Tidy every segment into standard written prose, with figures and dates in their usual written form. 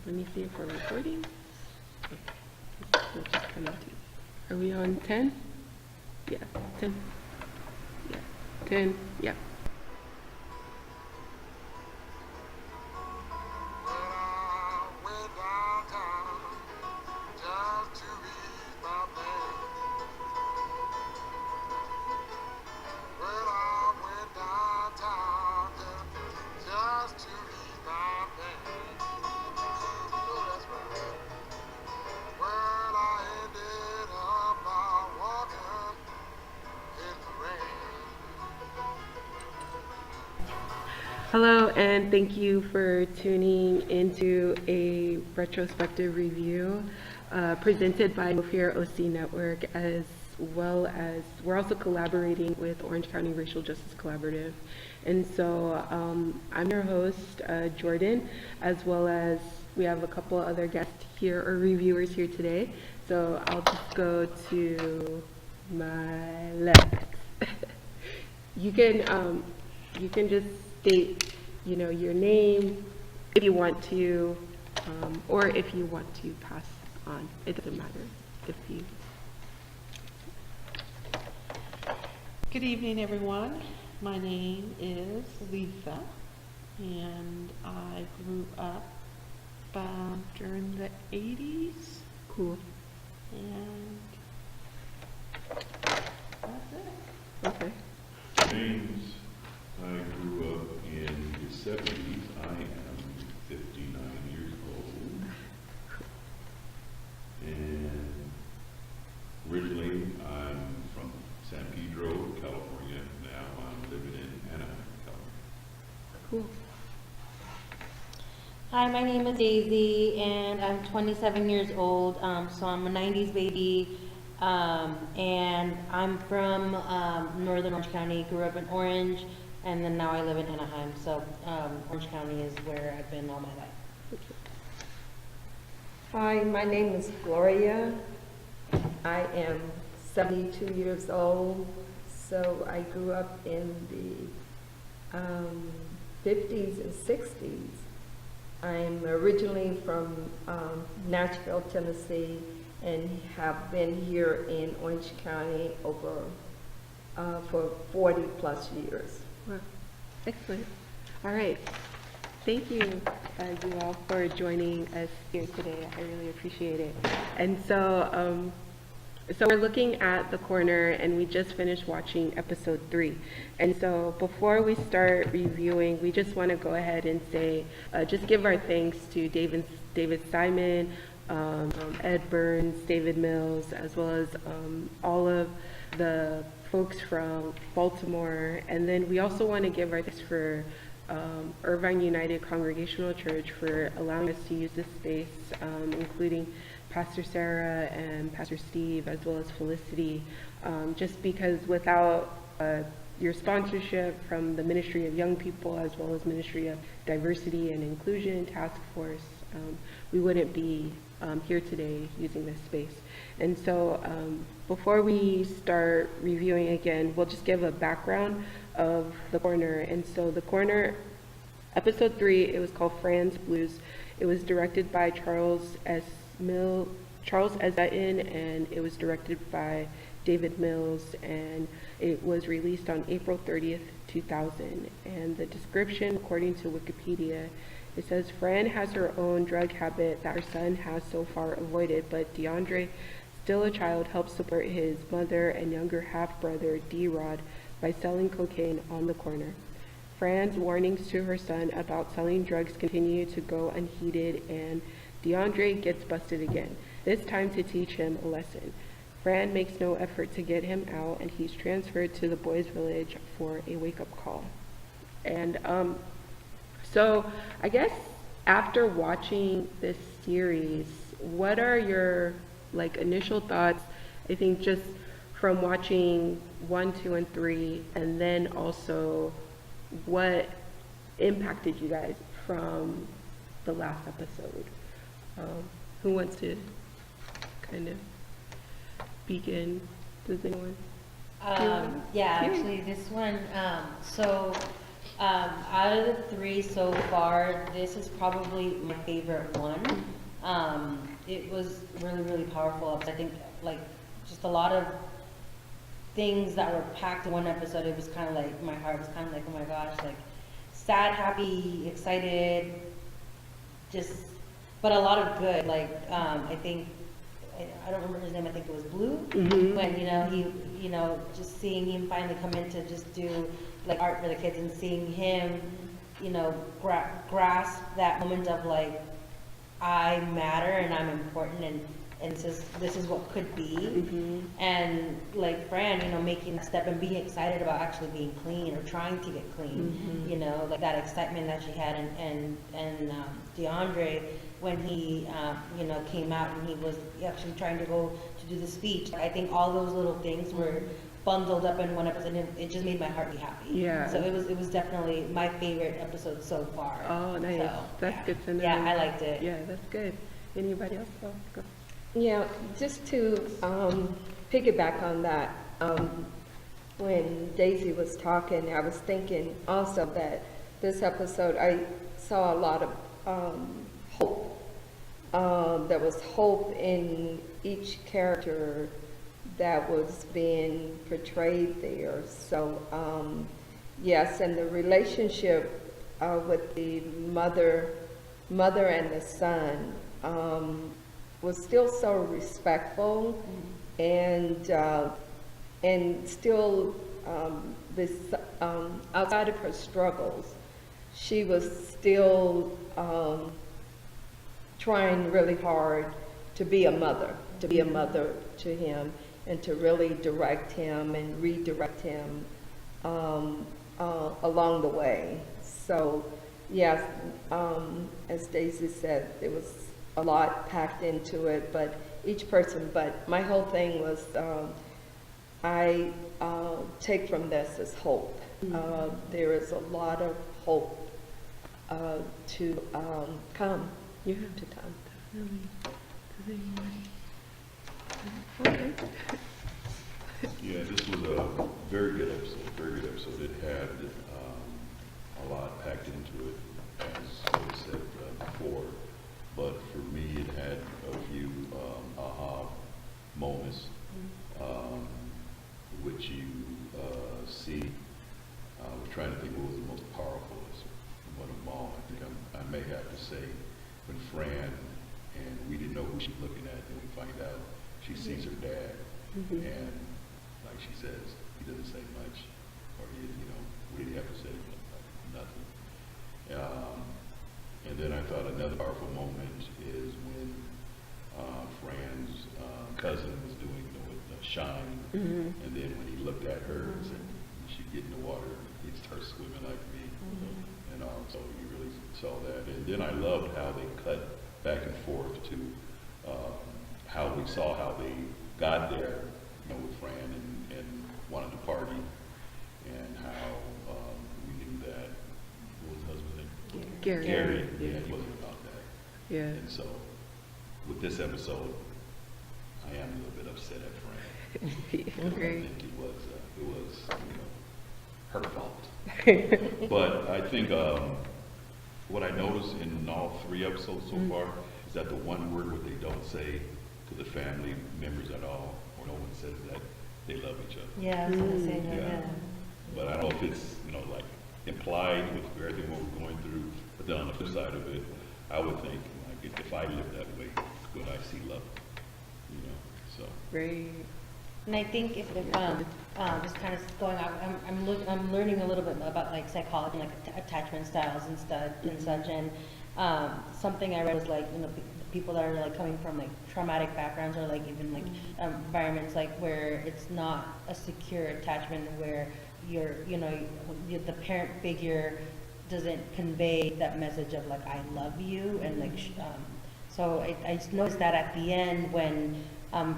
Let me see if we're recording. Okay. We'll just come out to. Are we on 10? Yeah, 10. Yeah, 10. Yeah. Hello, and thank you for tuning into a retrospective review presented by nofearOCnetwork, as well as we're also collaborating with Orange County Racial Justice Collaborative. And so I'm your host, Jordan, as well as we have a couple other guests here, or reviewers here today. So I'll just go to my left. You can just state, your name if you want to, or if you want to pass on. It doesn't matter if you. Good evening, everyone. My name is Lisa, and I grew up during the 80s. Cool. And that's it. Okay. James, I grew up in the 70s. I am 59 years old. And originally I'm from San Pedro, California. Now I'm living in Anaheim, California. Cool. Hi, my name is Daisy, and I'm 27 years old, so I'm a 90s baby, and I'm from Northern Orange County, grew up in Orange, and then now I live in Anaheim, so Orange County is where I've been all my life. Hi, my name is Gloria. I am 72 years old, so I grew up in the 50s and 60s. I'm originally from Nashville, Tennessee, and have been here in Orange County over for 40 plus years. Wow. Excellent. All right. Thank you, you all, for joining us here today. I really appreciate it. And so, so we're looking at The Corner, and we just finished watching episode 3. And so before we start reviewing, we just want to go ahead and say, just give our thanks to David Simon, Ed Burns, David Mills, as well as all of the folks from Baltimore. And then we also want to give our thanks for Irvine United Congregational Church for allowing us to use this space, including Pastor Sarah and Pastor Steve, as well as Felicity, just because without your sponsorship from the Ministry of Young People, as well as Ministry of Diversity and Inclusion Task Force, we wouldn't be here today using this space. And so before we start reviewing again, we'll just give a background of The Corner. And so The Corner, episode 3, it was called Fran's Blues. It was directed by Charles S. Dutton, and it was directed by David Mills, and it was released on April 30th, 2000. And the description, according to Wikipedia, it says, Fran has her own drug habit that her son has so far avoided, but DeAndre, still a child, helps support his mother and younger half-brother, D-Rod, by selling cocaine on the corner. Fran's warnings to her son about selling drugs continue to go unheeded, and DeAndre gets busted again, this time to teach him a lesson. Fran makes no effort to get him out, and he's transferred to the boys' village for a wake-up call. And so I guess after watching this series, what are your initial thoughts? I think just from watching 1, 2, and 3, and then also what impacted you guys from the last episode. Who wants to kind of begin? Does anyone? Yeah, actually this one, so Out of the 3 so far, this is probably my favorite one. It was really, really powerful. I think, like, just a lot of things that were packed in one episode. It was kind of like, my heart was kind of like, oh my gosh, like, sad, happy, excited, just, but a lot of good. Like, I think, I don't remember his name, I think it was Blue, when, he, just seeing him finally come in to just do, like, art for the kids, and seeing him, grasp that moment of, like, I matter and I'm important, and this is what could be. And like Fran, making that step and being excited about actually being clean or trying to get clean, like that excitement that she had. And DeAndre, when he, came out and he was actually trying to go to do the speech, I think all those little things were bundled up in one episode, and it just made my heart be happy. Yeah. So it was definitely my favorite episode so far. Oh, nice. So, That's yeah. good to know. Yeah, I liked it. Yeah, that's good. Anybody else? Oh, go. Yeah, just to piggyback on that, when Daisy was talking, I was thinking also that this episode, I saw a lot of hope. There was hope in each character that was being portrayed there. So, yes, and the relationship with the mother and the son was still so respectful, and still this outside of her struggles, she was still trying really hard to be a mother to him, and to really direct him and redirect him along the way. So yes, as Daisy said, it was a lot packed into it, but each person, but my whole thing was, I take from this is hope. There is a lot of hope to come. Yeah. To come. Okay. Yeah, this was a very good episode. It had a lot packed into it, as I said before. But for me, it had a few aha moments, which you see. I was trying to think what was the most powerful one of them all. I think I may have to say when Fran, and we didn't know who she was looking at, and we find out she sees her dad, and like she says, he doesn't say much, or what did he have to say? Nothing. And then I thought another powerful moment is when Fran's cousin was doing the shine, and then when he looked at her and said, "You should get in the water," it's her swimming like me, and so you really saw that. And then I loved how they cut back and forth to how we saw how they got there, with Fran and wanted to party, and how we knew that his husband, Gary, it wasn't about that. Yeah. And so, with this episode, I am a little bit upset at Fran. Because I Great. think it was her fault. But I think what I noticed in all 3 episodes so far is that the one word what they don't say to the family members at all, or no one says that they love each other. Yeah, I was gonna say that. Yeah. But I don't know if it's, like implied with everything what we're going through, but then on the flip side of it, I would think, like, if I lived that way, would I see love? So. Great. And I think if just kind of going out, I'm learning a little bit about like psychology, like attachment styles and such, and something I read was like, people that are like coming from like traumatic backgrounds, or like even like environments like where it's not a secure attachment, where the parent figure doesn't convey that message of like I love you, and like so I just noticed that at the end when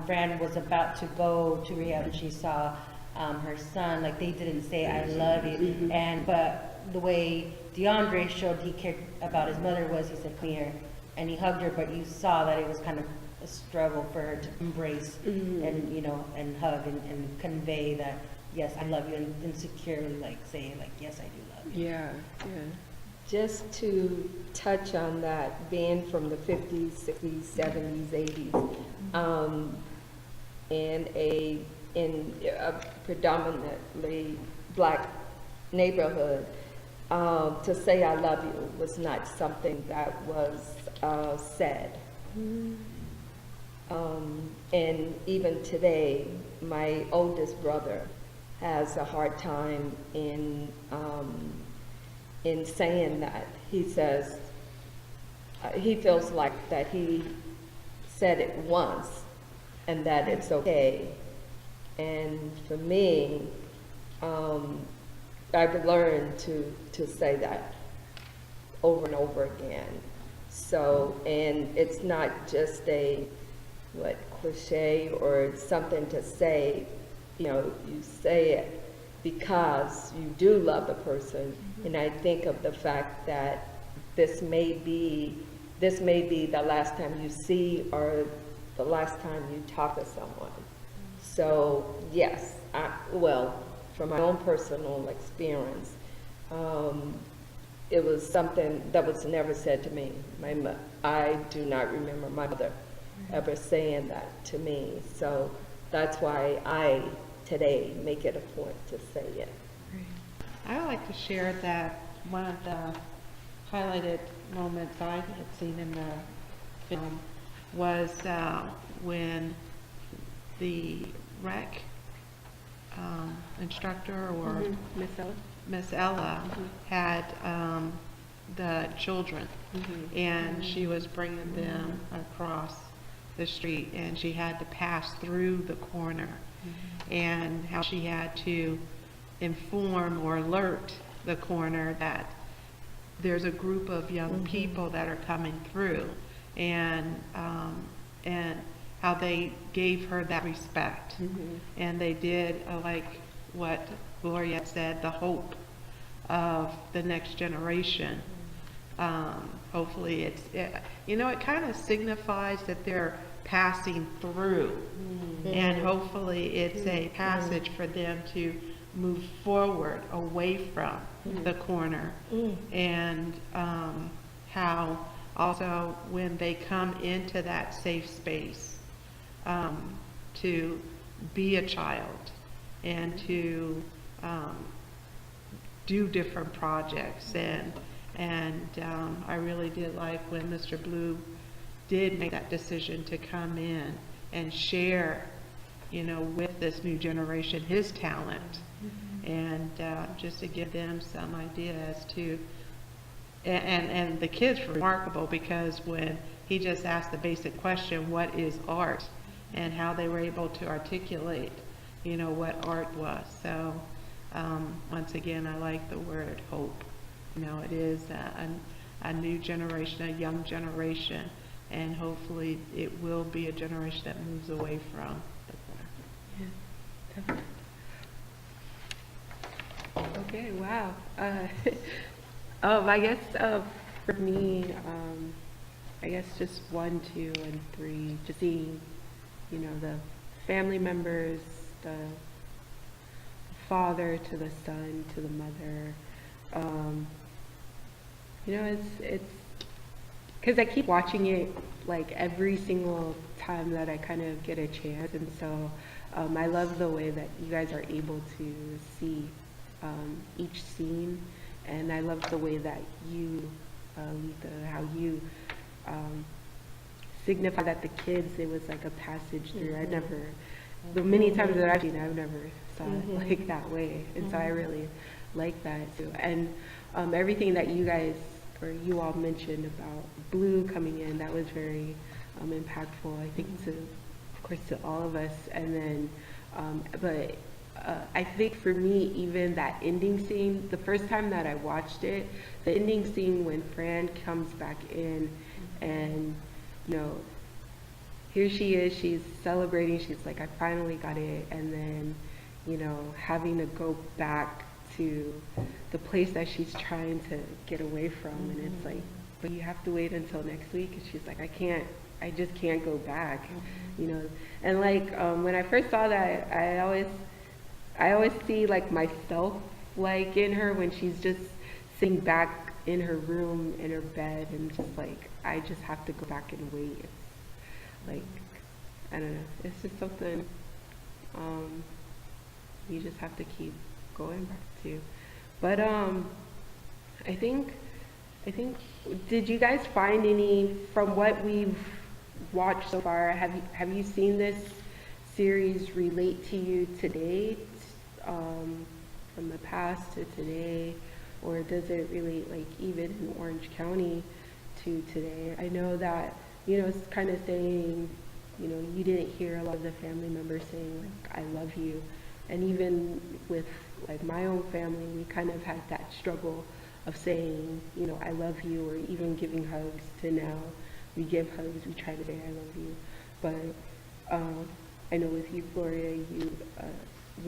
Fran was about to go to rehab and she saw her son, like they didn't say I love you, but the way DeAndre showed he cared about his mother was he said come here, and he hugged her, but you saw that it was kind of a struggle for her to embrace and and hug and convey that yes, I love you, and securely like saying like, yes, I do love you. Yeah, yeah. Just to touch on that, being from the 50s, 60s, 70s, 80s, in a predominantly black neighborhood, to say I love you was not something that was said. And even today, my oldest brother has a hard time in saying that. He says, he feels like that he said it once and that it's okay. And for me, I've learned to say that over and over again. So, and it's not just a, cliche or something to say, you say it because you do love the person. And I think of the fact that this may be the last time you see or the last time you talk to someone. So yes, from my own personal experience, it was something that was never said to me. I do not remember my mother ever saying that to me. So that's why I today make it a point to say it. I would like to share that one of the highlighted moments I had seen in the film was when the rec instructor or Miss Ella? Miss Ella had the children, and she was bringing them across the street, and she had to pass through the corner, and how she had to inform or alert the corner that there's a group of young people that are coming through, and how they gave her that respect, and they did like what Gloria said, the hope of the next generation. Hopefully it kind of signifies that they're passing through, and hopefully it's a passage for them to move forward away from the corner, and how also when they come into that safe space, to be a child and to do different projects, and I really did like when Mr. Blue did make that decision to come in and share, with this new generation his talent, and just to give them some idea as to, and the kids were remarkable, because when he just asked the basic question, what is art, and how they were able to articulate, what art was. So once again, I like the word hope. It is a new generation, a young generation, and hopefully it will be a generation that moves away from the corner. Yeah, definitely. Okay, wow. I guess for me, I guess just 1, 2, and 3, just seeing, the family members, the father to the son to the mother. It's because I keep watching it like every single time that I kind of get a chance, and so I love the way that you guys are able to see each scene, and I love the way that you, Letha, how you signify that the kids, it was like a passage through. I never, the many times that I've seen it, I've never saw it like that way, and so I really like that too. And everything that you guys, or you all mentioned about Blue coming in, that was very impactful, I think, to, of course, to all of us. And then, but I think for me, even that ending scene, the first time that I watched it, the ending scene when Fran comes back in, and here she is, she's celebrating, she's like, I finally got it, and then having to go back to the place that she's trying to get away from, and it's like, but you have to wait until next week, and she's like, I just can't go back, and like when I first saw that, I always see like myself like in her when she's just sitting back in her room in her bed, and just like I just have to go back and wait. It's like, I don't know, it's just something you just have to keep going back to. But I think did you guys find any, from what we've watched so far, have you seen this series relate to you today, from the past to today, or does it relate like even in Orange County to today? I know that, it's kind of saying, you didn't hear a lot of the family members saying like, I love you. And even with like my own family, we kind of had that struggle of saying, I love you, or even giving hugs, to now we give hugs, we try to say I love you. But I know with you, Gloria, you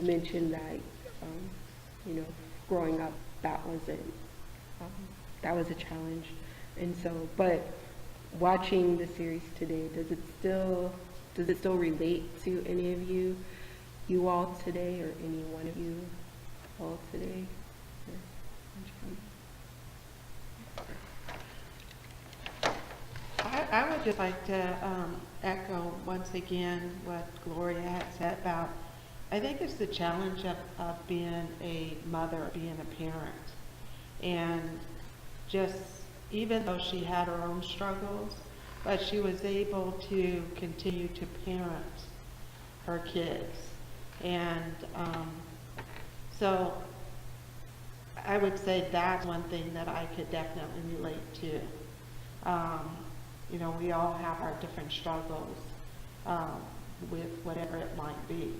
mentioned that, growing up, that was a challenge. And so, but watching the series today, does it still relate to any of you all today, or any one of you all today? I would just like to echo once again what Gloria had said about, I think it's the challenge of being a mother, being a parent. And just, even though she had her own struggles, but she was able to continue to parent her kids. And so I would say that's one thing that I could definitely relate to. We all have our different struggles with whatever it might be.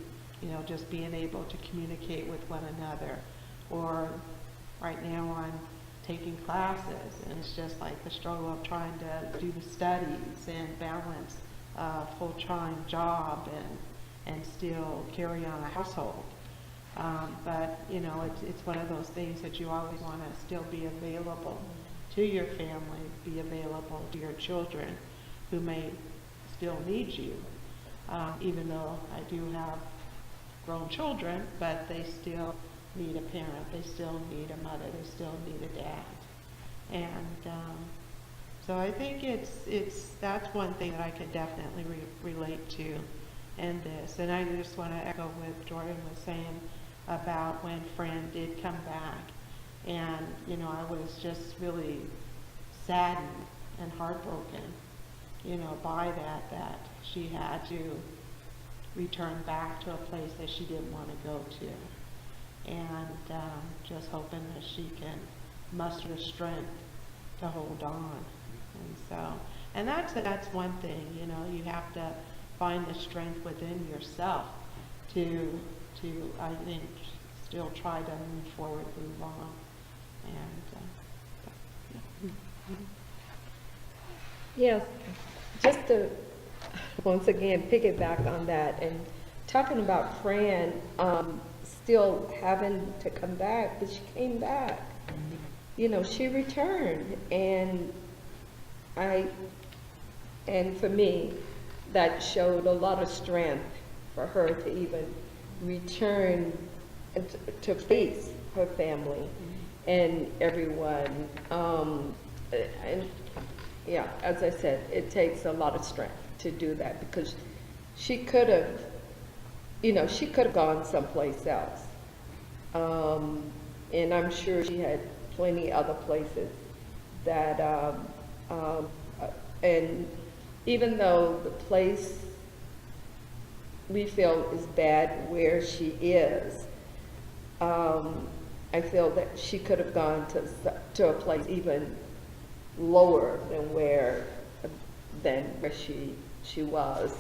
Just being able to communicate with one another. Or right now I'm taking classes, and it's just like the struggle of trying to do the studies and balance a full-time job and still carry on a household. But it's one of those things that you always want to still be available to your family, be available to your children who may still need you. Even though I do have grown children, but they still need a parent, they still need a mother, they still need a dad. And so I think that's one thing that I could definitely relate to in this. And I just want to echo what Jordan was saying about when Fran did come back. And, I was just really saddened and heartbroken, by that she had to return back to a place that she didn't want to go to. And just hoping that she can muster the strength to hold on. And so, and that's one thing, you have to find the strength within yourself to I think still try to move forward, move on. And Yes, just to once again piggyback on that, and talking about Fran still having to come back, but she came back. She returned, and for me, that showed a lot of strength for her to even return to face her family and everyone. And yeah, as I said, it takes a lot of strength to do that, because she could have gone someplace else. And I'm sure she had plenty other places that, and even though the place we feel is bad where she is, I feel that she could have gone to a place even lower than where she was,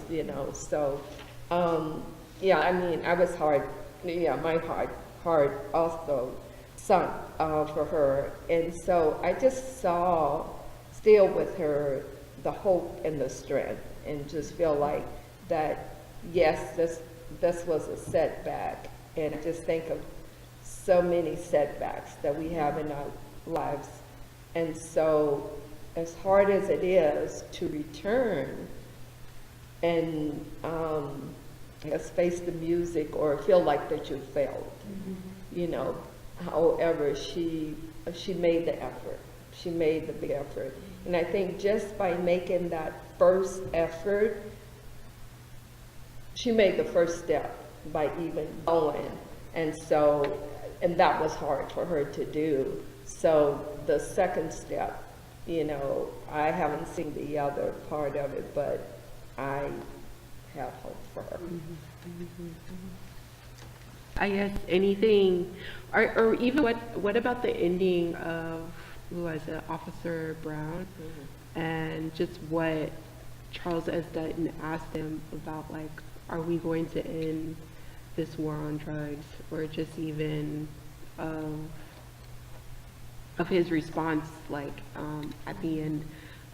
So, yeah, I mean, I was hard. Yeah, my heart also sunk for her, and so I just saw still with her the hope and the strength, and just feel like that. Yes, this was a setback, and I just think of so many setbacks that we have in our lives. And so, as hard as it is to return and guess, face the music or feel like that you failed. You know, however, she made the effort. She made the big effort. And I think just by making that first effort, she made the first step by even going. And so, and that was hard for her to do. So the second step, you know, I haven't seen the other part of it, but I have hope for her. I guess anything, or even what about the ending of, who was it, Officer Brown? And just what Charles S. Dutton asked him about, like, are we going to end this war on drugs? Or just even of his response, like, at the end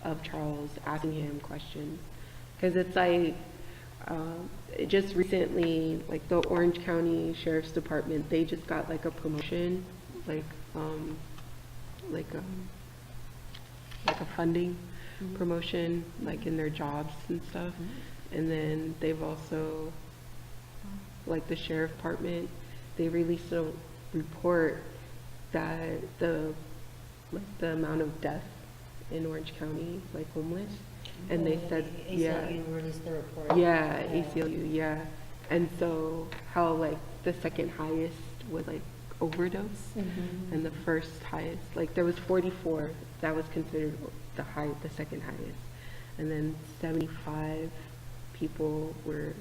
of Charles asking him questions. Because it's like, just recently, like the Orange County Sheriff's Department, they just got like a promotion, like a funding promotion, like in their jobs and stuff. And then they've also, like the Sheriff Department, they released a report that the amount of death in Orange County, like homeless, and they said, ACLU released the report. yeah, ACLU, yeah. And so how like the second highest was like overdose, and the first highest, like there was 44 that was considered the second highest, and then 75 people were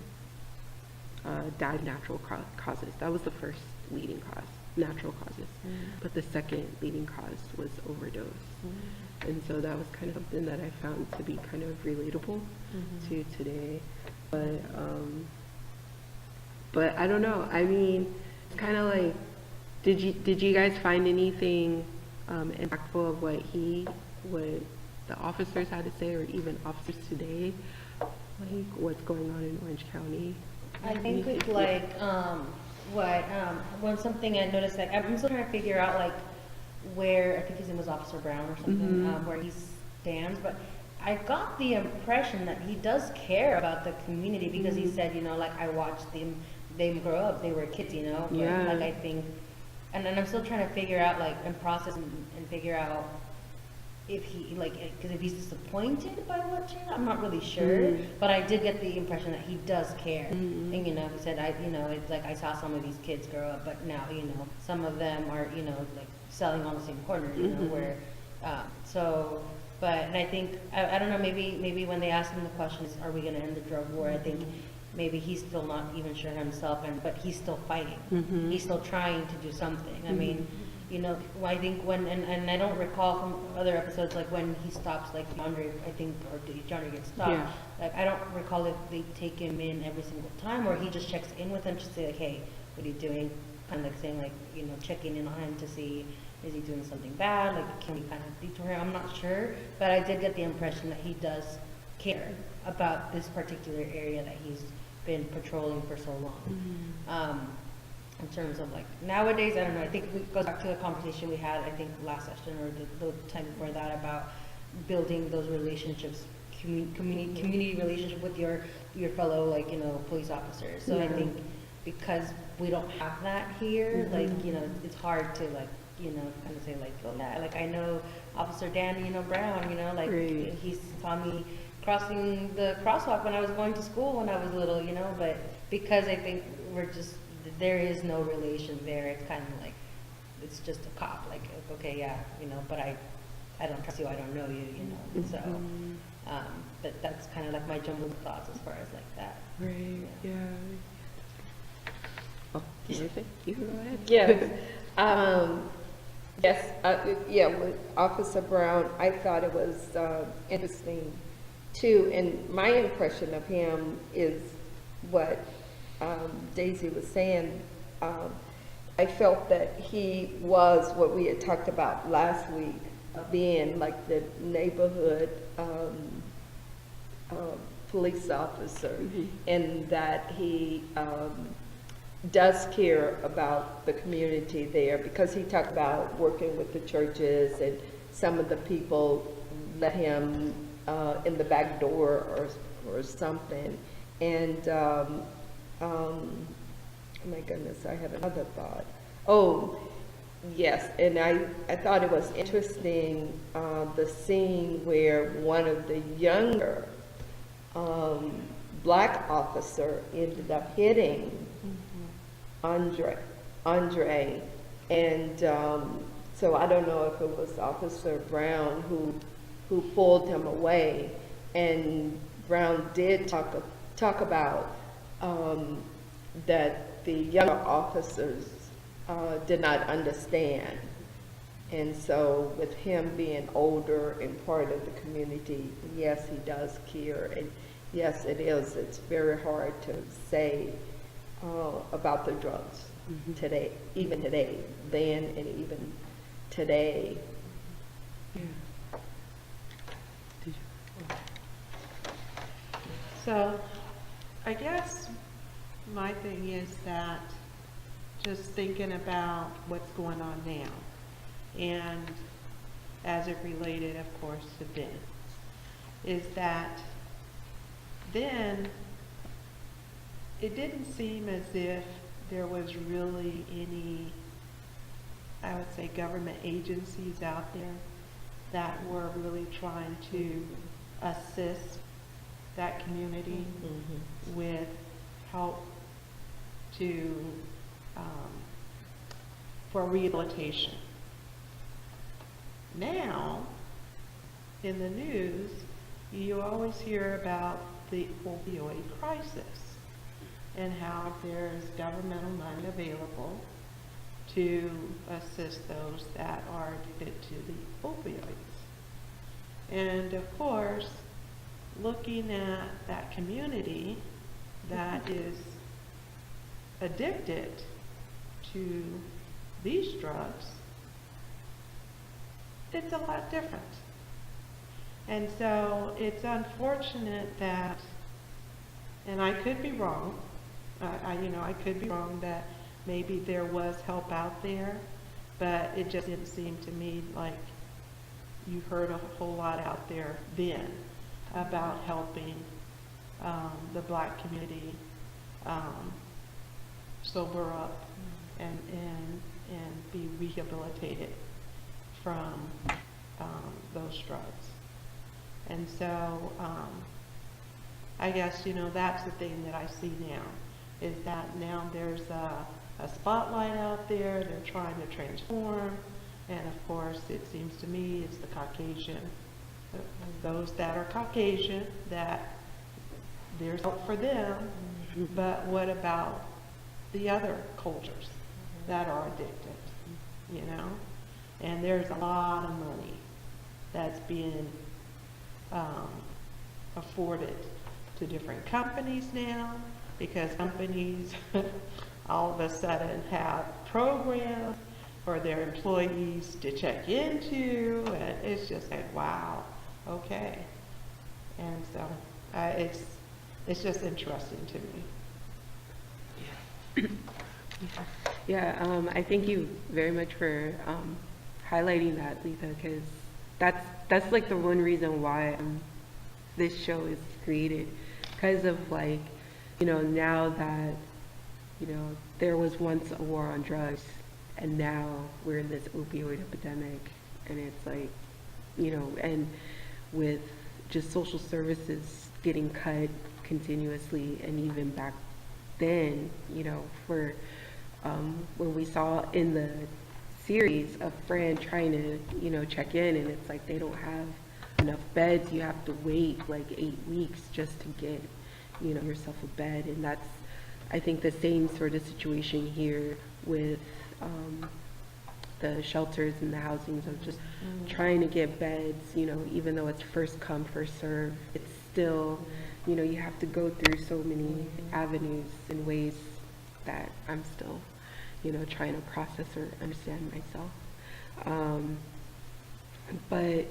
died natural causes. That was the first leading cause, natural causes, but the second leading cause was overdose. And so that was kind of something that I found to be kind of relatable to today. But I don't know. I mean, it's kind of like, did you guys find anything impactful of what the officers had to say, or even officers today, like what's going on in Orange County? I think it's like, when something I noticed, like, I'm still trying to figure out, like, where, I think his name was Officer Brown or something, where he stands, but I got the impression that he does care about the community, because he said, you know, like, I watched them grow up, they were kids, you know, but, Yeah. like, I think, and then I'm still trying to figure out, like, and process and figure out if he, like, because if he's disappointed by what changed, I'm not really sure, but I did get the impression that he does care. And, you know, he said, it's like, I saw some of these kids grow up, but now, you know, some of them are, you know, like, selling on the same corner, you know, where, and I think, I don't know, maybe when they asked him the question is, are we going to end the drug war, I think maybe he's still not even sure himself, but he's still fighting. He's still trying to do something. I mean, you know, I think when, and I don't recall from other episodes, like when he stops, like DeAndre, I think, or DeAndre gets stopped, Yeah. like I don't recall if they take him in every single time, or he just checks in with him to say, like, hey, what are you doing? Kind of like saying, like, you know, checking in on him to see, is he doing something bad? Like, can we kind of detour him? I'm not sure, but I did get the impression that he does care about this particular area that he's been patrolling for so long. In terms of, like, nowadays, I don't know, I think it goes back to the conversation we had, I think last session or the time before that, about building those relationships, community relationship with your fellow, like, you know, police officers. So I think because we don't have that here, like, you know, it's hard to, like, you know, kind of say, like, oh yeah, like, I know Officer Danny, you know, Brown, you know, like, he saw me crossing the crosswalk when I was going to school when I was little, you know, but because I think there is no relation there, it's kind of like, it's just a cop, like, okay, yeah, you know, but I don't trust you, I don't know you, you know, so, but that's kind of like my jumbled thoughts as far as like that. Right, yeah. Oh, you go ahead. Yes. Yeah, with Officer Brown, I thought it was interesting too, and my impression of him is what Daisy was saying. I felt that he was what we had talked about last week, being like the neighborhood police officer, and that he does care about the community there, because he talked about working with the churches, and some of the people let him in the back door or something, and Oh my goodness, I had another thought. Oh, yes, and I thought it was interesting, the scene where one of the younger black officer ended up hitting Andre, and so I don't know if it was Officer Brown who pulled him away, and Brown did talk about that the younger officers did not understand. And so with him being older and part of the community, yes, he does care. And yes, it is. It's very hard to say about the drugs today, even today, then and even today. So, I guess my thing is that just thinking about what's going on now, and as it related, of course, to then, is that then it didn't seem as if there was really any, I would say, government agencies out there that were really trying to assist that community with help to for rehabilitation. Now, in the news, you always hear about the opioid crisis and how there's governmental money available to assist those that are addicted to the opioids. And of course, looking at that community that is addicted to these drugs, it's a lot different. And so it's unfortunate that, and I could be wrong, I could be wrong that maybe there was help out there, but it just didn't seem to me like you heard a whole lot out there then about helping the black community sober up and be rehabilitated from those drugs. And so I guess, that's the thing that I see now, is that now there's a spotlight out there, they're trying to transform, and of course it seems to me it's the Caucasian, those that are Caucasian, that there's hope for them, but what about the other cultures that are addicted, And there's a lot of money that's being afforded to different companies now, because companies all of a sudden have programs for their employees to check into, and it's just like, wow, okay. And so it's just interesting to me. Yeah, I thank you very much for highlighting that, Letha, because that's like the one reason why this show is created, because of now that there was once a war on drugs, and now we're in this opioid epidemic, and it's like, and with just social services getting cut continuously, and even back then, for when we saw in the series a friend trying to, check in, and it's like they don't have enough beds. You have to wait like 8 weeks just to get, yourself a bed. And that's, I think, the same sort of situation here with the shelters and the housings of just trying to get beds, even though it's first come, first serve, it's still, you have to go through so many avenues and ways that I'm still, trying to process or understand myself. But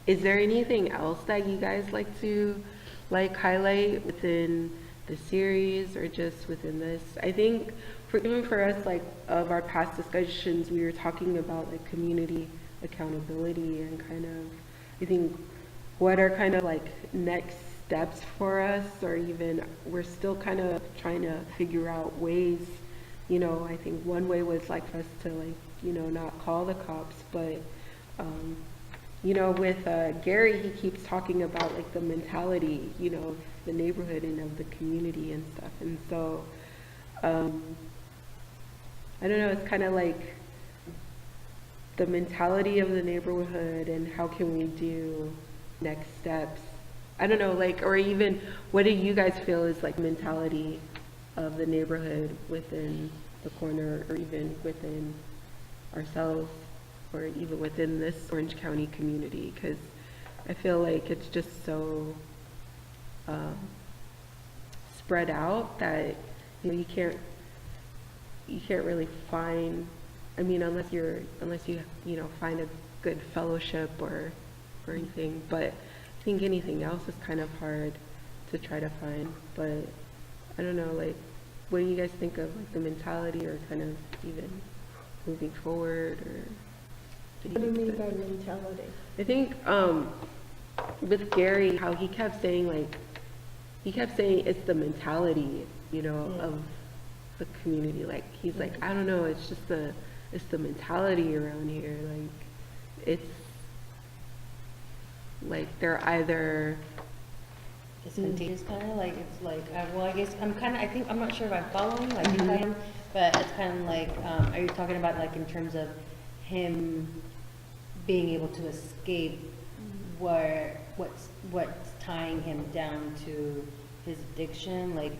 is there anything else that you guys like to highlight within the series or just within this? I think even for us, of our past discussions, we were talking about community accountability and kind of, I think, what are kind of next steps for us, or even we're still kind of trying to figure out ways. You know, I think one way was like for us to like, you know, not call the cops, but you know, with Gary, he keeps talking about like the mentality, you know, of the neighborhood and of the community and stuff. And so, I don't know, it's kind of like the mentality of the neighborhood and how can we do next steps. I don't know, like, or even what do you guys feel is like mentality of the neighborhood within the corner, or even within ourselves, or even within this Orange County community? Because I feel like it's just so spread out that, you know, you can't really find, I mean, unless you you know, find a good fellowship or anything. But I think anything else is kind of hard to try to find. But I don't know, like, what do you guys think of like the mentality, or kind of even moving forward, or? What do you mean by mentality? I think with Gary, how he kept saying it's the mentality, you know, Yeah. of the community. Like he's like, I don't know, it's the mentality around here. Like it's like they're either It's contagious, kind of like, it's like, well, I guess I'm not sure if I'm following, like, you I am, but it's kind of like, are you talking about like in terms of him being able to escape what's tying him down to his addiction, like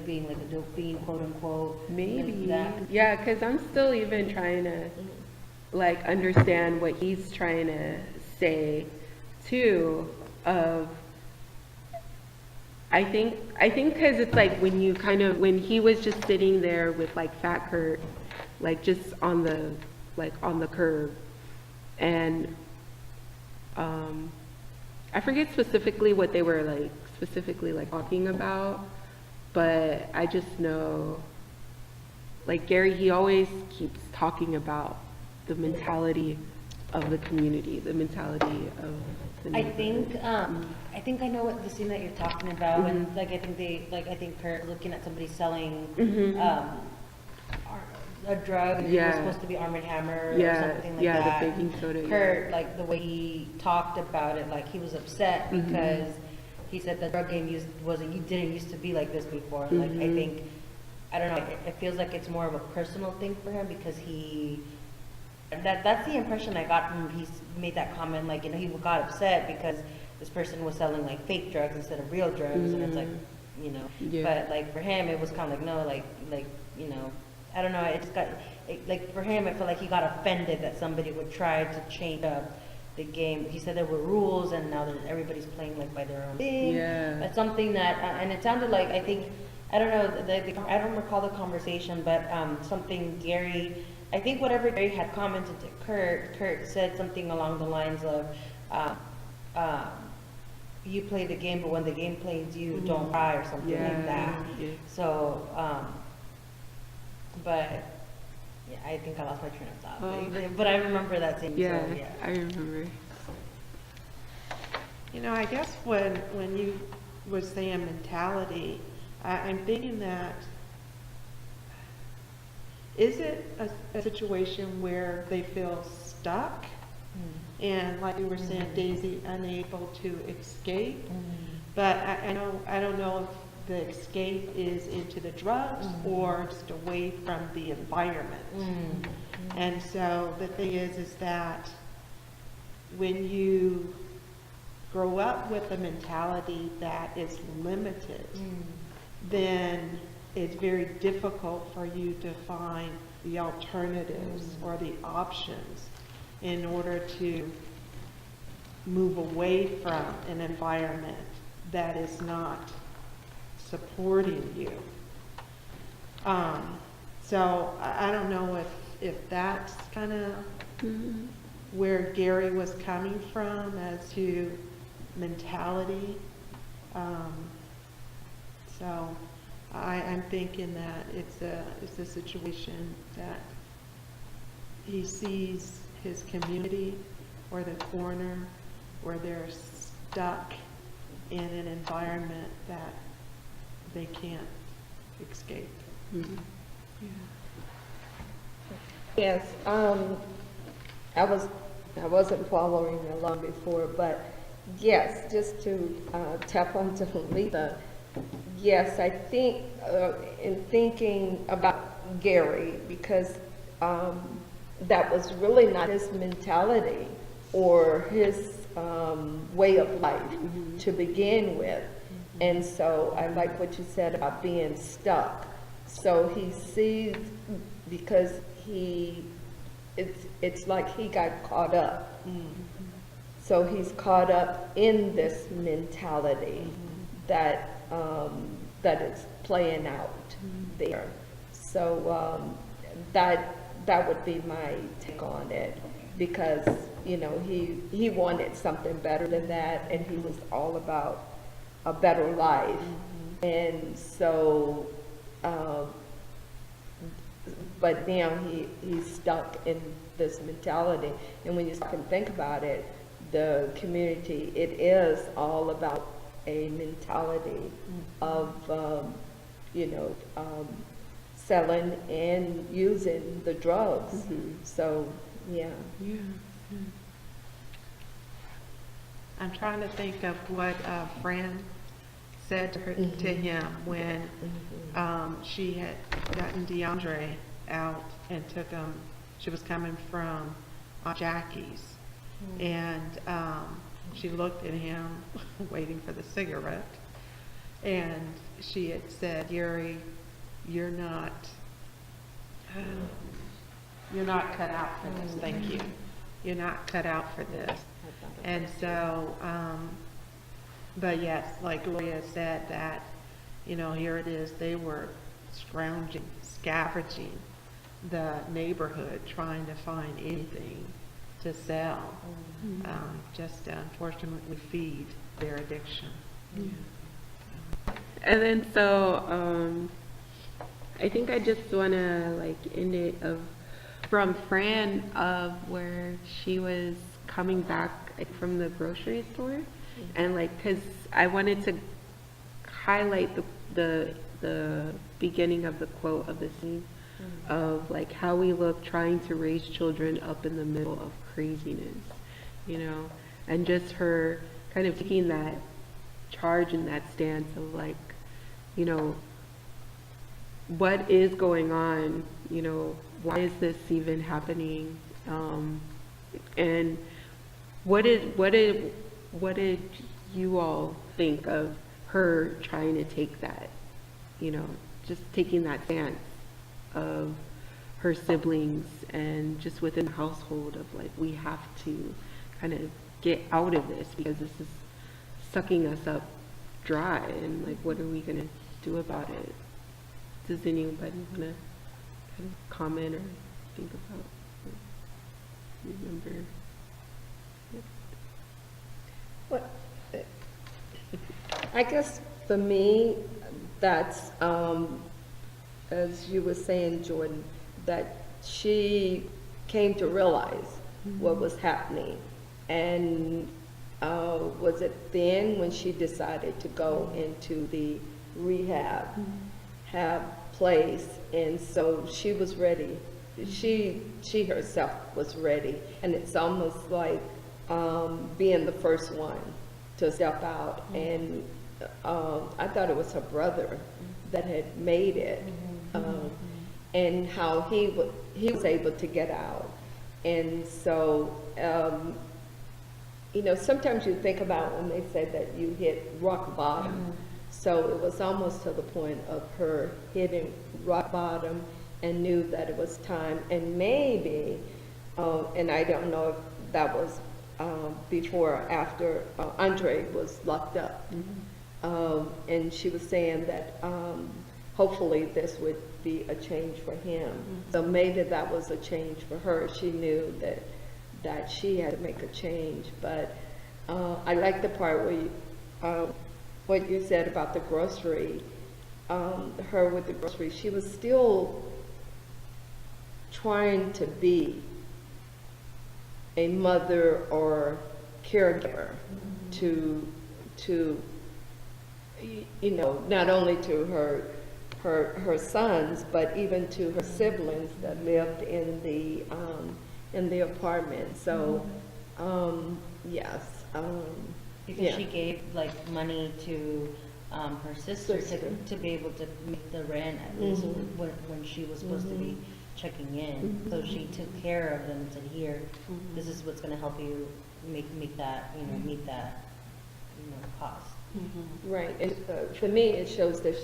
being like a dope fiend, quote unquote? maybe, that. yeah, because I'm still even trying to like understand what he's trying to say too. Of I think because it's like when he was just sitting there with like Fat Kurt, like just on the curb, and I forget specifically what they were like talking about, but I just know like Gary, he always keeps talking about the mentality of the community, the mentality of the neighborhood. I think I know what the scene that you're talking about, and like I think Kurt looking at somebody selling a drug, and it was supposed to be Arm & Hammer or something like that. The baking soda. Kurt, like the way he talked about it, like he was upset because he said the drug game didn't used to be like this before. Like I don't know, it feels like it's more of a personal thing for him, because that's the impression I got from he made that comment, like, you know, he got upset because this person was selling like fake drugs instead of real drugs, and it's like, you know, but like for him it was kind of like, no, like you know, I don't know, like for him it felt like he got offended that somebody would try to change up the game. He said there were rules and now everybody's playing like by their own thing. That's something that and it sounded like, I think, I don't know, I don't recall the conversation, but something Gary, I think whatever Gary had commented to Kurt said something along the lines of, you play the game, but when the game plays you, don't cry, or something like that. So, but yeah, I think I lost my train of thought. But I remember that scene. Yeah, so, yeah. I remember. You know, I guess when you was saying mentality, I'm thinking that, is it a situation where they feel stuck? And like you were saying, Daisy, unable to escape. But I don't know if the escape is into the drugs or just away from the environment. And so the thing is that when you grow up with a mentality that is limited, then it's very difficult for you to find the alternatives or the options in order to move away from an environment that is not supporting you. So I don't know if that's kind of where Gary was coming from as to mentality. So I'm thinking that it's a situation that he sees his community or the corner where they're stuck in an environment that they can't escape. Mhm. Yes, I wasn't following along before, but yes, just to tap onto Lisa, yes, I think in thinking about Gary, because that was really not his mentality or his way of life to begin with. And so I like what you said about being stuck. So he sees, because it's like he got caught up. So he's caught up in this mentality that that is playing out there. So that would be my take on it, because you know he wanted something better than that, and he was all about a better life, and so. But now he's stuck in this mentality. And when you stop and think about it, the community, it is all about a mentality of, selling and using the drugs. So, yeah. Yeah. I'm trying to think of what Fran said to him when she had gotten DeAndre out and took him. She was coming from Aunt Jackie's, and she looked at him waiting for the cigarette, and she had said, "Yuri, you're not cut out for this. Thank you. You're not cut out for this." And so, but yes, like Gloria said, that, here it is, they were scrounging, scavenging the neighborhood, trying to find anything to sell, just to unfortunately feed their addiction. And then so I think I just want to end it from Fran of where she was coming back from the grocery store, and because I wanted to highlight the beginning of the quote of the scene of how we look trying to raise children up in the middle of craziness, and just her kind of taking that charge and that stance of what is going on, why is this even happening, and what did you all think of her trying to take that, just taking that stance of her siblings and just within the household of we have to kind of get out of this because this is sucking us up dry, and what are we going to do about it? Does anybody want to kind of comment or think about remember? What? I guess for me, that's, as you were saying, Jordan, that she came to realize what was happening. And was it then when she decided to go into the rehab place? And so she was ready. She herself was ready. And it's almost like being the first one to step out. And I thought it was her brother that had made it, and how he was able to get out. And so, sometimes you think about when they say that you hit rock bottom. So it was almost to the point of her hitting rock bottom and knew that it was time. And maybe, and I don't know if that was before or after Andre was locked up. And she was saying that hopefully this would be a change for him. So maybe that was a change for her. She knew that she had to make a change. But I like the part where what you said about the grocery, her with the grocery. She was still trying to be a mother or caregiver to to, you know, not only to her sons, but even to her siblings that lived in the apartment. So, yes. Because Yeah. she gave like money to her sister Sister. to be able to make the rent at least when she was supposed to be checking in. So she took care of them and said, "Here, this is what's going to help you make that, you know, meet that, you know, cost." Right. For me, it shows that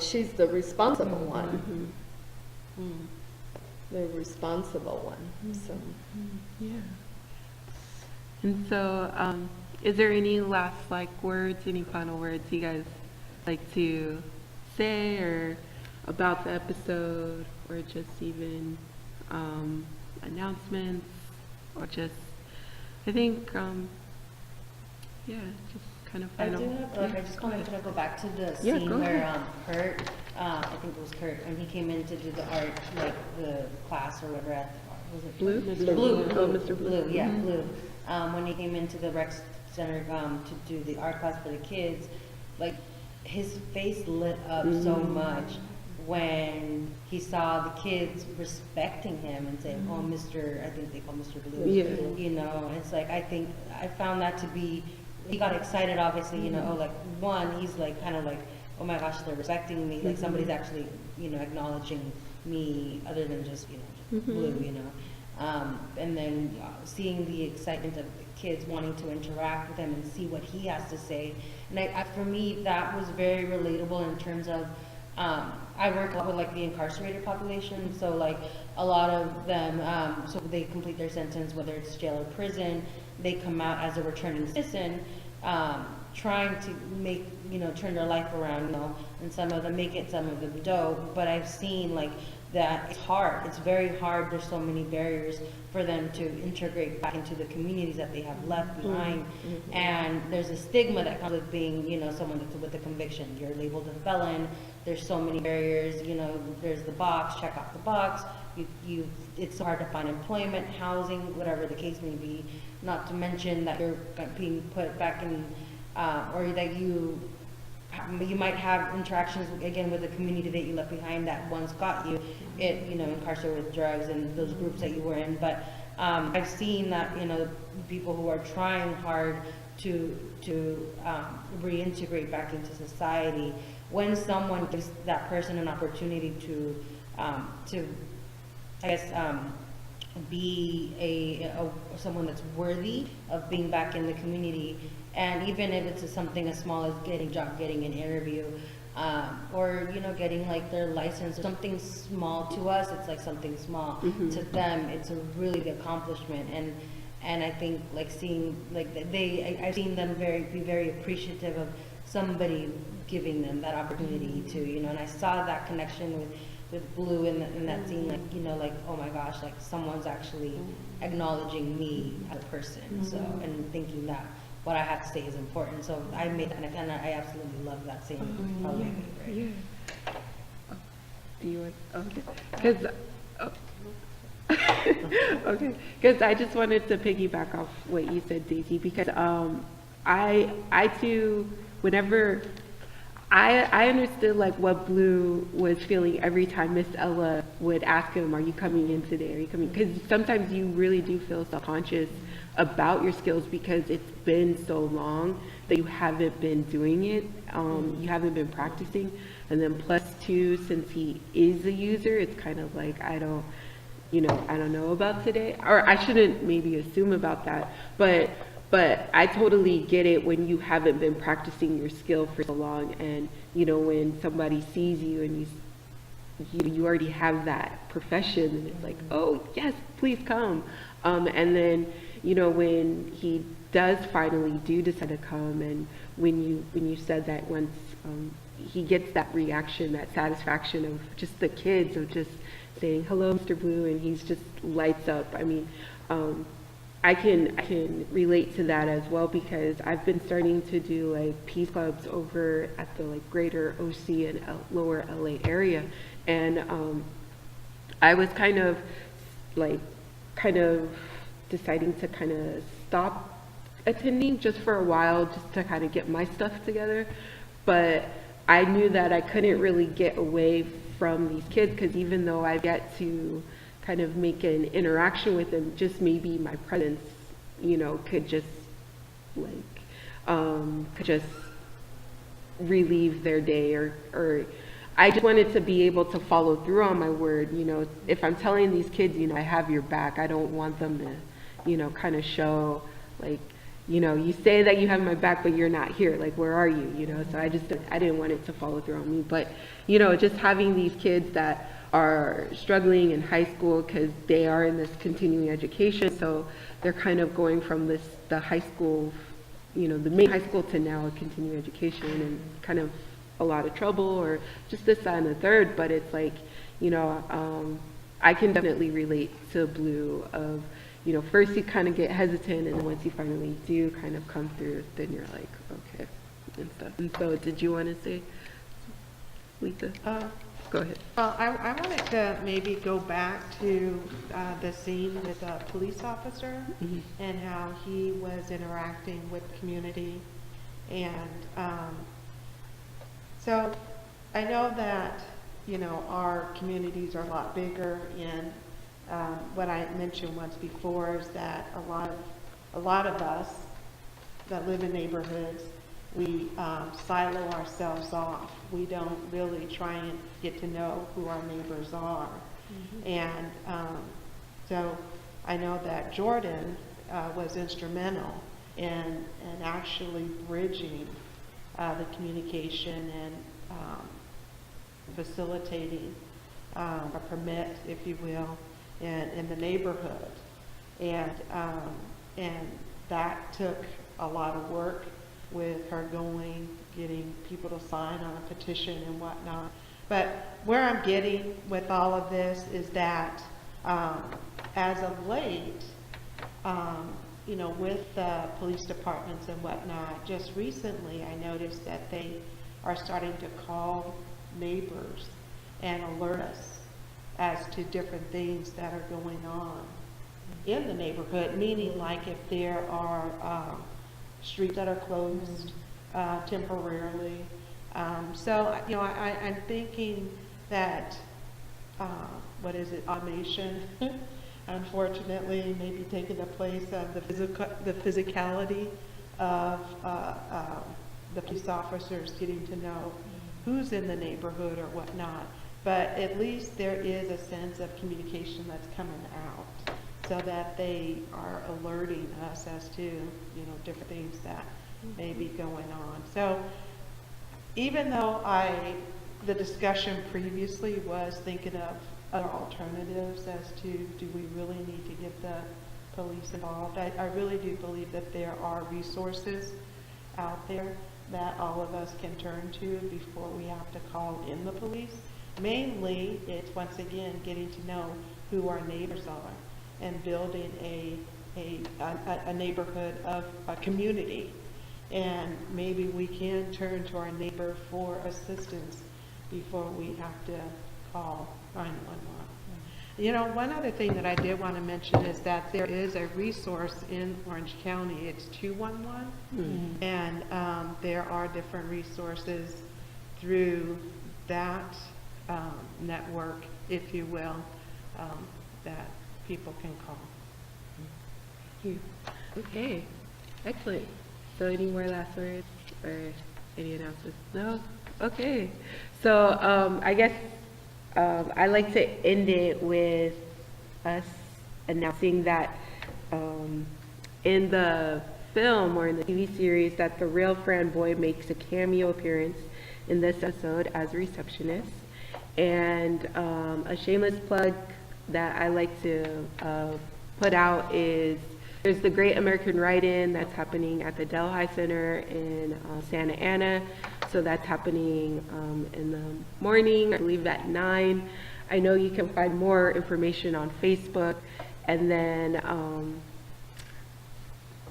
she's the responsible one, the responsible one. So. Yeah. And so, is there any last like words, any final words you guys like to say or about the episode, or just even announcements, or just, I think, yeah, just kind of I final. do have, like, I just want to kind of go back to the Yeah, scene go where ahead. Kurt, I think it was Kurt, and he came in to do the art, like the class or whatever at the, was it Blue? Blue. Oh, Mr. Blue. Yeah, Blue. When he came into the rec center to do the art class for the kids, like his face lit up so much when he saw the kids respecting him and saying, "Oh, Mr." I think they call Mr. Blue. Yeah. You know, it's like I think I found that to be. He got excited, obviously. You know, oh, like one, he's like kind of like, "Oh my gosh, they're respecting me." Like somebody's actually, you know, acknowledging me other than just, you know, just Blue. You know. And then seeing the excitement of the kids wanting to interact with him and see what he has to say. And for me, that was very relatable in terms of, I work a lot with like the incarcerated population. So like a lot of them, so they complete their sentence, whether it's jail or prison, they come out as a returning citizen, trying to make, you know, turn their life around, you know, and some of them make it, some of them don't. But I've seen like, that it's hard. It's very hard. There's so many barriers for them to integrate back into the communities that they have left behind. And there's a stigma that comes with being, you know, someone that's with a conviction. You're labeled a felon. There's so many barriers. You know, there's the box. Check off the box. It's hard to find employment, housing, whatever the case may be. Not to mention that you're being put back in, or that you might have interactions again with the community that you left behind that once got you, you know, incarcerated with drugs and those groups that you were in. But I've seen that, you know, people who are trying hard to reintegrate back into society, when someone gives that person an opportunity to I guess be someone that's worthy of being back in the community. And even if it's something as small as getting an interview, or, you know, getting like their license, or something small to us, it's like something small. To them, it's a really big accomplishment. And I think like seeing like I've seen them be very appreciative of somebody giving them that opportunity to, you know. And I saw that connection with Blue in that scene, like, you know, like, oh my gosh, like someone's actually acknowledging me as a person. So, and thinking that what I have to say is important. So I made that connection, and I absolutely love that scene. Probably my favorite. Yeah. Do you want, okay. Okay, because I just wanted to piggyback off what you said, Daisy, because I too, whenever I understood like what Blue was feeling every time Miss Ella would ask him, "Are you coming in today? Are you coming?" Because sometimes you really do feel self-conscious about your skills because it's been so long that you haven't been doing it, you haven't been practicing. And then plus two, since he is a user, it's kind of like, I don't know about today, or I shouldn't maybe assume about that, but I totally get it when you haven't been practicing your skill for so long, and, you know, when somebody sees you and you already have that profession, and it's like, oh yes, please come. And then, you know, when he does finally decide to come, and when you said that once he gets that reaction, that satisfaction of just the kids of just saying, "Hello, Mr. Blue," and he's just lights up. I mean, I can relate to that as well, because I've been starting to do like peace clubs over at the like greater OC and lower LA area, and I was kind of deciding to kind of stop attending just for a while, just to kind of get my stuff together. But I knew that I couldn't really get away from these kids, because even though I get to kind of make an interaction with them, just maybe my presence, you know, could just could just relieve their day, or I just wanted to be able to follow through on my word. You know, if I'm telling these kids, you know, I have your back, I don't want them to, you know, kind of show like, you know, you say that you have my back, but you're not here. Like, where are you? You know, so I didn't want it to follow through on me. But, you know, just having these kids that are struggling in high school, because they are in this continuing education, so they're kind of going from the high school, you know, the main high school, to now a continuing education, and kind of a lot of trouble, or just this, that, and the third. But it's like, you know, I can definitely relate to Blue of, you know, first you kind of get hesitant, and then once you finally do kind of come through, then you're like, okay, and stuff. And so, did you want to say, Lisa? Go ahead. Well, I wanted to maybe go back to the scene with the police officer, Mm-hmm. and how he was interacting with the community. And so I know that, you know, our communities are a lot bigger, and what I mentioned once before is that a lot of us that live in neighborhoods, we silo ourselves off. We don't really try and get to know who our neighbors are. Mm-hmm. And so I know that Jordan was instrumental in actually bridging the communication and facilitating a permit, if you will, in the neighborhood. And that took a lot of work, with her going, getting people to sign on a petition and whatnot. But where I'm getting with all of this is that as of late, you know, with the police departments and whatnot, just recently I noticed that they are starting to call neighbors and alert us as to different things that are going on in the neighborhood, meaning like if there are streets that are closed temporarily. So, you know, I'm thinking that, what is it, automation, unfortunately, may be taking the place of the physicality of the police officers getting to know who's in the neighborhood or whatnot. But at least there is a sense of communication that's coming out, so that they are alerting us as to, you know, different things that may be going on. So even though the discussion previously was thinking of other alternatives as to, do we really need to get the police involved, I really do believe that there are resources out there that all of us can turn to before we have to call in the police. Mainly, it's once again getting to know who our neighbors are, and building a neighborhood of a community. And maybe we can turn to our neighbor for assistance before we have to call 911. You know, one other thing that I did want to mention is that there is a resource in Orange County. It's 211, mm-hmm. And there are different resources through that network, if you will, that people can call. Thank you. Okay, excellent. So any more last words or any announcements? No? Okay. So I guess I like to end it with us announcing that in the film or in the TV series that the real Fran Boy makes a cameo appearance in this episode as a receptionist. And a shameless plug that I like to put out is there's the Great American Write-In that's happening at the Delhi Center in Santa Ana. So that's happening in the morning, I believe at 9. I know you can find more information on Facebook. And then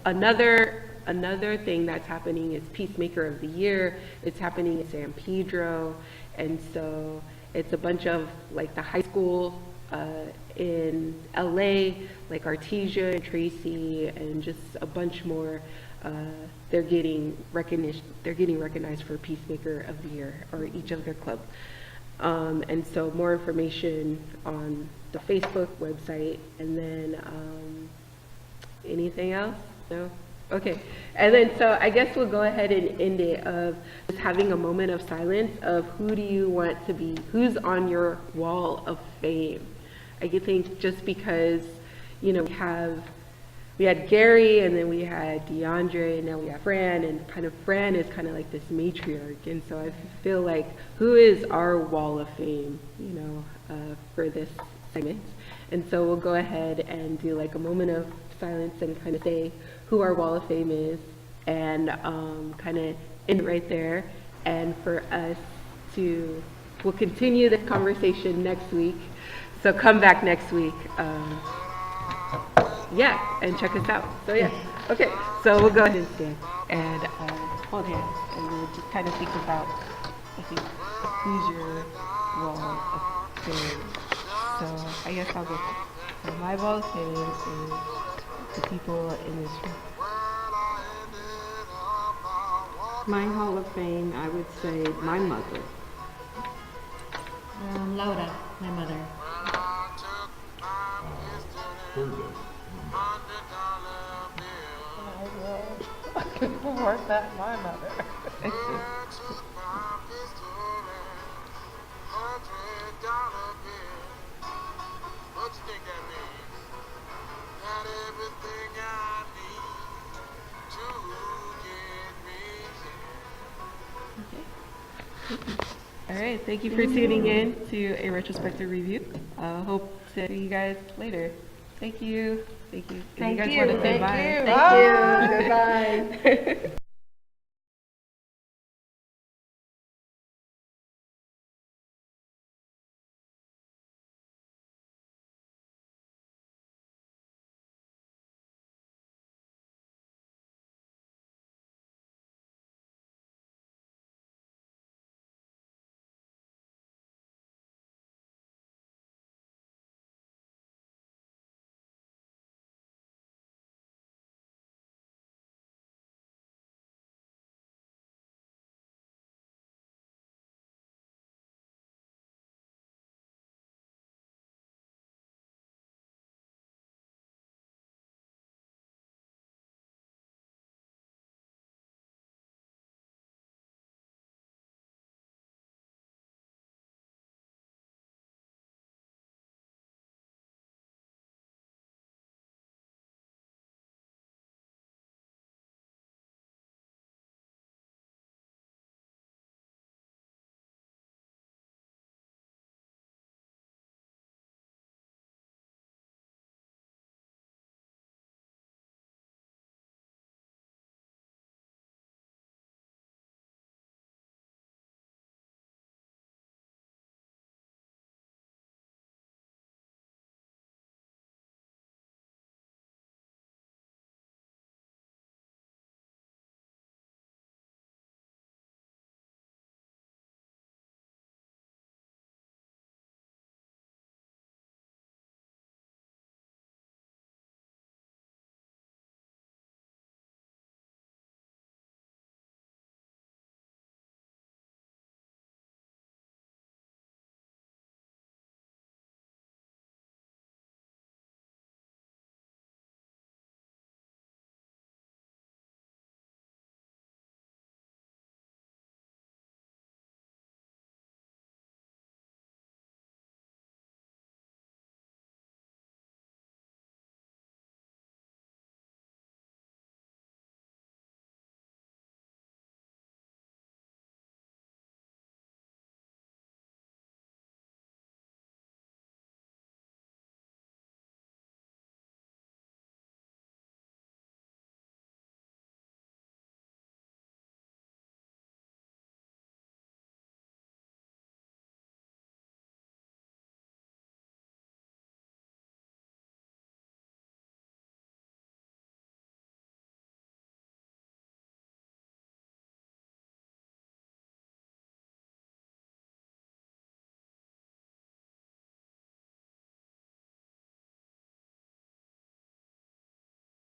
another thing that's happening is Peacemaker of the Year. It's happening in San Pedro. And so it's a bunch of like the high school in LA, like Artesia and Tracy, and just a bunch more. They're getting recognition. They're getting recognized for Peacemaker of the Year, or each of their club. And so more information on the Facebook website, and then anything else? No? Okay. And then so I guess we'll go ahead and end it of just having a moment of silence of who do you want to be, who's on your wall of fame. I think just because, you know, we had Gary, and then we had DeAndre, and now we have Fran, and kind of Fran is kind of like this matriarch, and so I feel like who is our wall of fame, you know, for this segment. And so we'll go ahead and do like a moment of silence and kind of say who our wall of fame is, and kind of end right there. And for us we'll continue this conversation next week. So come back next week. Yeah, and check us out. So yeah, okay. So we'll go ahead and stand and hold hands, and we'll just kind of think about, I think, who's your wall of fame. So I guess I'll go first. So my wall of fame is the people in this room. My Hall of Fame, I would say my mother. Laura, my mother. Virgo. Work that, my mother. All right, thank you for tuning in to a retrospective review. Hope to see you guys later. Thank you. Thank you. If you guys want to say bye. Thank you. Goodbye.